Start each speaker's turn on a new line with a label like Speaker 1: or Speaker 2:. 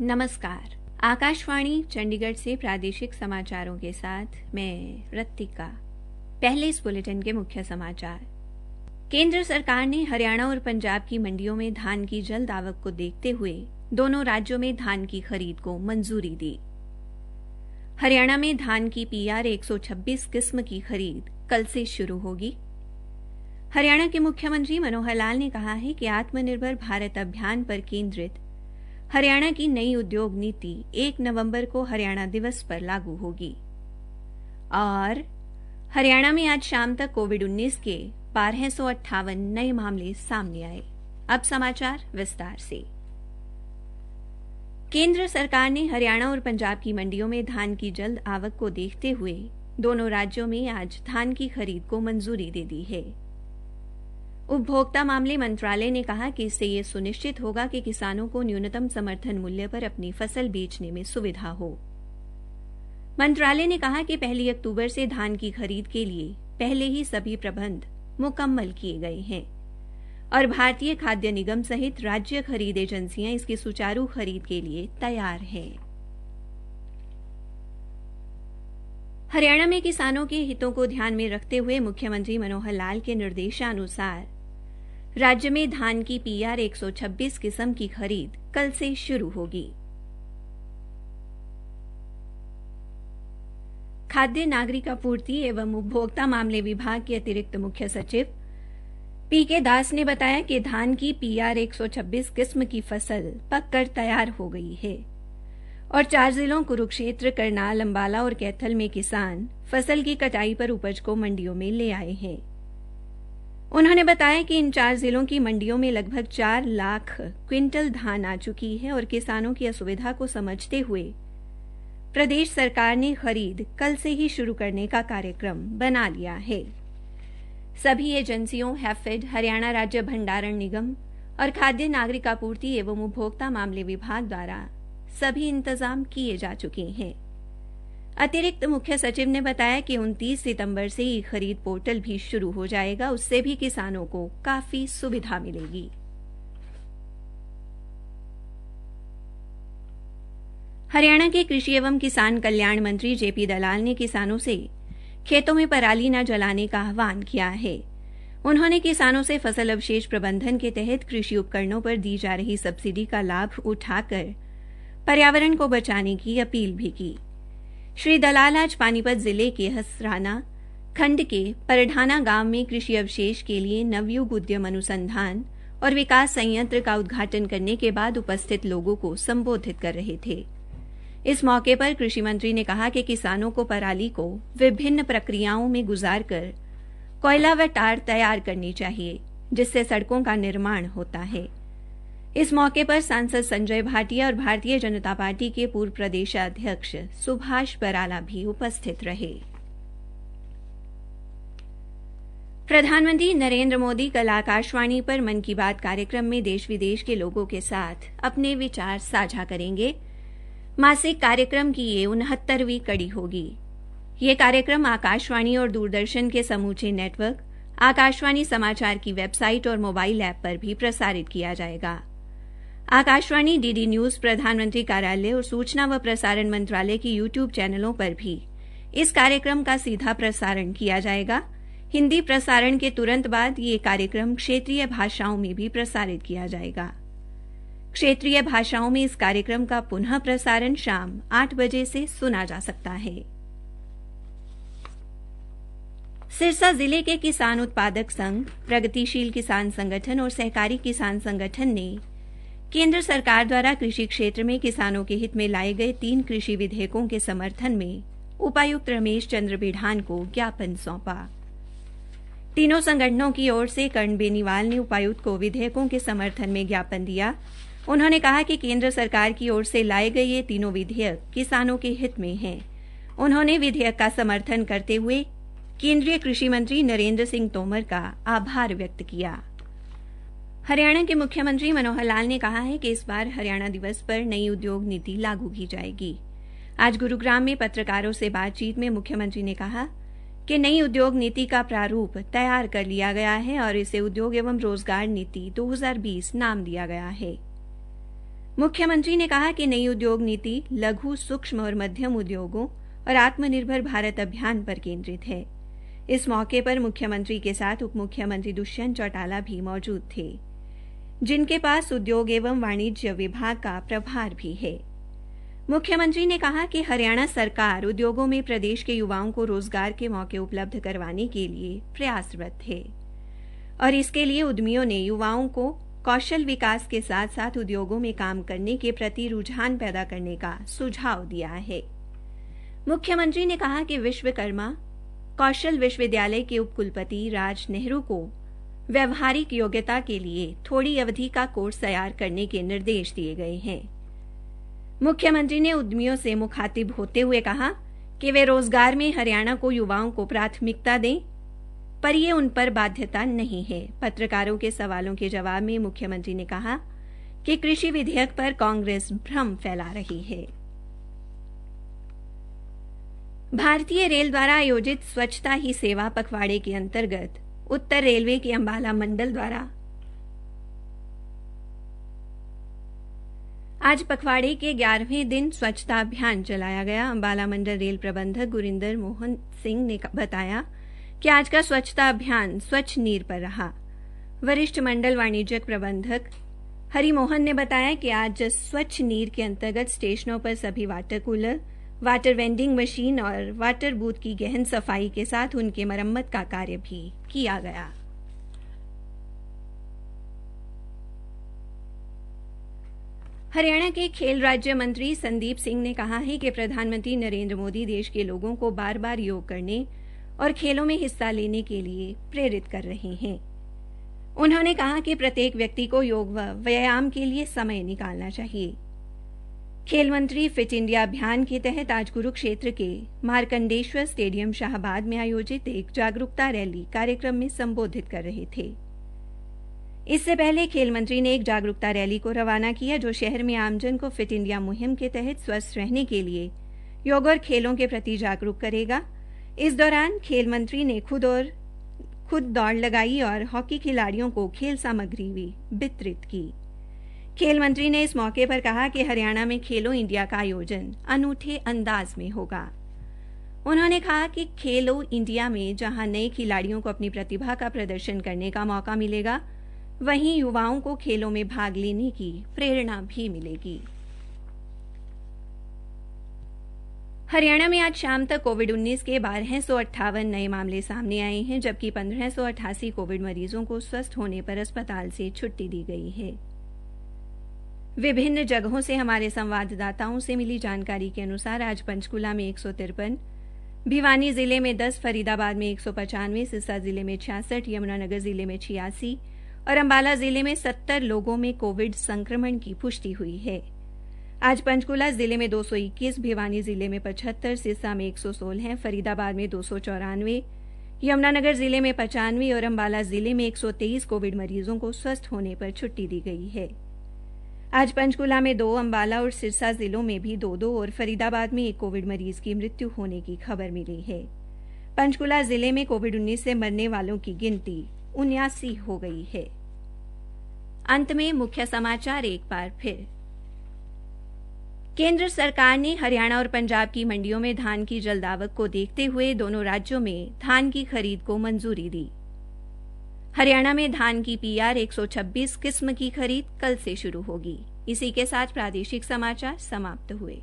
Speaker 1: नमस्कार। आकाशवाणी चंडीगढ़ से प्रादेशिक समाचारों के साथ मैं रत्तिका। पहले इस बुलेटिन के मुख्य समाचार। केंद्र सरकार ने हरियाणा और पंजाब की मंडियों में धान की जल्द आवक को देखते हुए दोनों राज्यों में धान की खरीद को मंजूरी दी। हरियाणा में धान की पीआर 126 किस्म की खरीद कल से शुरू होगी। हरियाणा के मुख्यमंत्री मनोहर लाल ने कहा है कि आत्मनिर्भर भारत अभियान पर केंद्रित हरियाणा की नई उद्योग नीति 1 नवंबर को हरियाणा दिवस पर लागू होगी। और हरियाणा में आज शाम तक कोविड-19 के 1258 नए मामले सामने आए। अब समाचार विस्तार से। केंद्र सरकार ने हरियाणा और पंजाब की मंडियों में धान की जल्द आवक को देखते हुए दोनों राज्यों में आज धान की खरीद को मंजूरी दे दी है। उपभोक्ता मामले मंत्रालय ने कहा कि इससे यह सुनिश्चित होगा कि किसानों को न्यूनतम समर्थन मूल्य पर अपनी फसल बेचने में सुविधा हो। मंत्रालय ने कहा कि 1 अक्टूबर से धान की खरीद के लिए पहले ही सभी प्रबंध मुकम्मल किए गए हैं और भारतीय खाद्य निगम सहित राज्य खरीद एजेंसियां इसकी सुचारू खरीद के लिए तैयार हैं। हरियाणा में किसानों के हितों को ध्यान में रखते हुए मुख्यमंत्री मनोहर लाल के निर्देशानुसार राज्य में धान की पीआर 126 किस्म की खरीद कल से शुरू होगी। खाद्य नागरिक आपूर्ति एवं उपभोक्ता मामले विभाग के अतिरिक्त मुख्य सचिव पीके दास ने बताया कि धान की पीआर 126 किस्म की फसल पककर तैयार हो गई है और 4 जिलों कुरुक्षेत्र, करनाल, अंबाला और कैथल में किसान फसल की कटाई पर उपज को मंडियों में ले आए हैं। उन्होंने बताया कि इन 4 जिलों की मंडियों में लगभग 4 लाख क्विंटल धान आ चुकी है और किसानों की असुविधा को समझते हुए प्रदेश सरकार ने खरीद कल से ही शुरू करने का कार्यक्रम बना लिया है। सभी एजेंसियों, हैफेड, हरियाणा राज्य भंडारण निगम और खाद्य नागरिक आपूर्ति एवं उपभोक्ता मामले विभाग द्वारा सभी इंतजाम किए जा चुके हैं। अतिरिक्त मुख्य सचिव ने बताया कि 29 सितंबर से ई खरीद पोर्टल भी शुरू हो जाएगा, उससे भी किसानों को काफी सुविधा मिलेगी। हरियाणा के कृषि एवं किसान कल्याण मंत्री जेपी दलाल ने किसानों से खेतों में पराली न जलाने का आह्वान किया है। उन्होंने किसानों से फसल अवशेष प्रबंधन के तहत कृषि उपकरणों पर दी जा रही सब्सिडी का लाभ उठाकर पर्यावरण को बचाने की अपील भी की। श्री दलाल आज पानीपत जिले के हसराना खंड के परढाना गांव में कृषि अवशेष के लिए नवयुग उद्यम अनुसंधान और विकास संयंत्र का उद्घाटन करने के बाद उपस्थित लोगों को संबोधित कर रहे थे। इस मौके पर कृषि मंत्री ने कहा कि किसानों को पराली को विभिन्न प्रक्रियाओं में गुजारकर कोयला व टार तैयार करनी चाहिए, जिससे सड़कों का निर्माण होता है। इस मौके पर सांसद संजय भाटिया और भारतीय जनता पार्टी के पूर्व प्रदेशाध्यक्ष सुभाष बराला भी उपस्थित रहे। प्रधानमंत्री नरेंद्र मोदी कल आकाशवाणी पर मन की बात कार्यक्रम में देश विदेश के लोगों के साथ अपने विचार साझा करेंगे। मासिक कार्यक्रम की ये 69वीं कड़ी होगी। ये कार्यक्रम आकाशवाणी और दूरदर्शन के समूचे नेटवर्क, आकाशवाणी समाचार की वेबसाइट और मोबाइल ऐप पर भी प्रसारित किया जाएगा। आकाशवाणी, डीडी न्यूज, प्रधानमंत्री कार्यालय और सूचना व प्रसारण मंत्रालय के यूट्यूब चैनलों पर भी इस कार्यक्रम का सीधा प्रसारण किया जाएगा। हिंदी प्रसारण के तुरंत बाद ये कार्यक्रम क्षेत्रीय भाषाओं में भी प्रसारित किया जाएगा। क्षेत्रीय भाषाओं में इस कार्यक्रम का पुनः प्रसारण शाम 8 बजे से सुना जा सकता है। सिरसा जिले के किसान उत्पादक संघ, प्रगतिशील किसान संगठन और सहकारी किसान संगठन ने केंद्र सरकार द्वारा कृषि क्षेत्र में किसानों के हित में लाए गए 3 कृषि विधेयकों के समर्थन में उपायुक्त रमेश चंद्र बिढ़ान को ज्ञापन सौंपा। तीनों संगठनों की ओर से कर्ण बेनीवाल ने उपायुक्त को विधेयकों के समर्थन में ज्ञापन दिया। उन्होंने कहा कि केंद्र सरकार की ओर से लाए गए ये तीनों विधेयक किसानों के हित में हैं। उन्होंने विधेयक का समर्थन करते हुए केंद्रीय कृषि मंत्री नरेंद्र सिंह तोमर का आभार व्यक्त किया। हरियाणा के मुख्यमंत्री मनोहर लाल ने कहा है कि इस बार हरियाणा दिवस पर नई उद्योग नीति लागू की जाएगी। आज गुरुग्राम में पत्रकारों से बातचीत में मुख्यमंत्री ने कहा कि नई उद्योग नीति का प्रारूप तैयार कर लिया गया है और इसे उद्योग एवं रोजगार नीति 2020 नाम दिया गया है। मुख्यमंत्री ने कहा कि नई उद्योग नीति लघु, सूक्ष्म और मध्यम उद्योगों और आत्मनिर्भर भारत अभियान पर केंद्रित है। इस मौके पर मुख्यमंत्री के साथ उप मुख्यमंत्री दुष्यंत चौटाला भी मौजूद थे, जिनके पास उद्योग एवं वाणिज्य विभाग का प्रभार भी है। मुख्यमंत्री ने कहा कि हरियाणा सरकार उद्योगों में प्रदेश के युवाओं को रोजगार के मौके उपलब्ध करवाने के लिए प्रयासरत है और इसके लिए उद्यमियों ने युवाओं को कौशल विकास के साथ साथ उद्योगों में काम करने के प्रति रुझान पैदा करने का सुझाव दिया है। मुख्यमंत्री ने कहा कि विश्वकर्मा कौशल विश्वविद्यालय के उपकुलपति राज नेहरू को व्यवहारिक योग्यता के लिए थोड़ी अवधि का कोर्स तैयार करने के निर्देश दिए गए हैं। मुख्यमंत्री ने उद्यमियों से मुखातिब होते हुए कहा कि वे रोजगार में हरियाणा को युवाओं को प्राथमिकता दें, पर यह उन पर बाध्यता नहीं है। पत्रकारों के सवालों के जवाब में मुख्यमंत्री ने कहा कि कृषि विधेयक पर कांग्रेस भ्रम फैला रही है। भारतीय रेल द्वारा आयोजित स्वच्छता ही सेवा पखवाड़े के अंतर्गत उत्तर रेलवे के अंबाला मंडल द्वारा आज पखवाड़े के 11वें दिन स्वच्छता अभियान चलाया गया। अंबाला मंडल रेल प्रबंधक गुरिंदर मोहन सिंह ने बताया कि आज का स्वच्छता अभियान स्वच्छ नीर पर रहा। वरिष्ठ मंडल वाणिज्यिक प्रबंधक हरिमोहन ने बताया कि आज स्वच्छ नीर के अंतर्गत स्टेशनों पर सभी water cooler, water vending machine और वाटर बूथ की गहन सफाई के साथ उनके मरम्मत का कार्य भी किया गया। हरियाणा के खेल राज्य मंत्री संदीप सिंह ने कहा है कि प्रधानमंत्री नरेंद्र मोदी देश के लोगों को बार-बार योग करने और खेलों में हिस्सा लेने के लिए प्रेरित कर रहे हैं। उन्होंने कहा कि प्रत्येक व्यक्ति को योग व व्यायाम के लिए समय निकालना चाहिए। खेल मंत्री फिट इंडिया अभियान के तहत आज कुरुक्षेत्र के मार्कंडेश्वर स्टेडियम शाहबाद में आयोजित एक जागरूकता रैली कार्यक्रम में संबोधित कर रहे थे। इससे पहले खेल मंत्री ने एक जागरूकता रैली को रवाना किया जो शहर में आमजन को फिट इंडिया मुहिम के तहत स्वस्थ रहने के लिए योग और खेलों के प्रति जागरूक करेगा। इस दौरान खेल मंत्री ने खुद दौड़ लगाई और हॉकी खिलाड़ियों को खेल सामग्री भी वितरित की। खेल मंत्री ने इस मौके पर कहा कि हरियाणा में खेलो इंडिया का आयोजन अनूठे अंदाज में होगा। उन्होंने कहा कि खेलो इंडिया में जहां नए खिलाड़ियों को अपनी प्रतिभा का प्रदर्शन करने का मौका मिलेगा, वहीं युवाओं को खेलों में भाग लेने की प्रेरणा भी मिलेगी। हरियाणा में आज शाम तक कोविड-19 के 1258 नए मामले सामने आए हैं, जबकि 1588 कोविड मरीजों को स्वस्थ होने पर अस्पताल से छुट्टी दी गई है। विभिन्न जगहों से हमारे संवाददाताओं से मिली जानकारी के अनुसार आज पंचकूला में 153, भिवानी जिले में 10, फरीदाबाद में 195, सिरसा जिले में 66, यमुनानगर जिले में 86 और अंबाला जिले में 70 लोगों में कोविड संक्रमण की पुष्टि हुई है। आज पंचकूला जिले में 221, भिवानी जिले में 75, सिरसा में 116, फरीदाबाद में 294, यमुनानगर जिले में 95 और अंबाला जिले में 123 कोविड मरीजों को स्वस्थ होने पर छुट्टी दी गई है। आज पंचकूला में 2, अंबाला और सिरसा जिलों में भी 2-2 और फरीदाबाद में 1 कोविड मरीज की मृत्यु होने की खबर मिली है। पंचकूला जिले में कोविड-19 से मरने वालों की गिनती 79 हो गई है। अंत में मुख्य समाचार एक बार फिर। केंद्र सरकार ने हरियाणा और पंजाब की मंडियों में धान की जल्द आवक को देखते हुए दोनों राज्यों में धान की खरीद को मंजूरी दी। हरियाणा में धान की PR 126 किस्म की खरीद कल से शुरू होगी। इसी के साथ प्रादेशिक समाचार समाप्त हुए।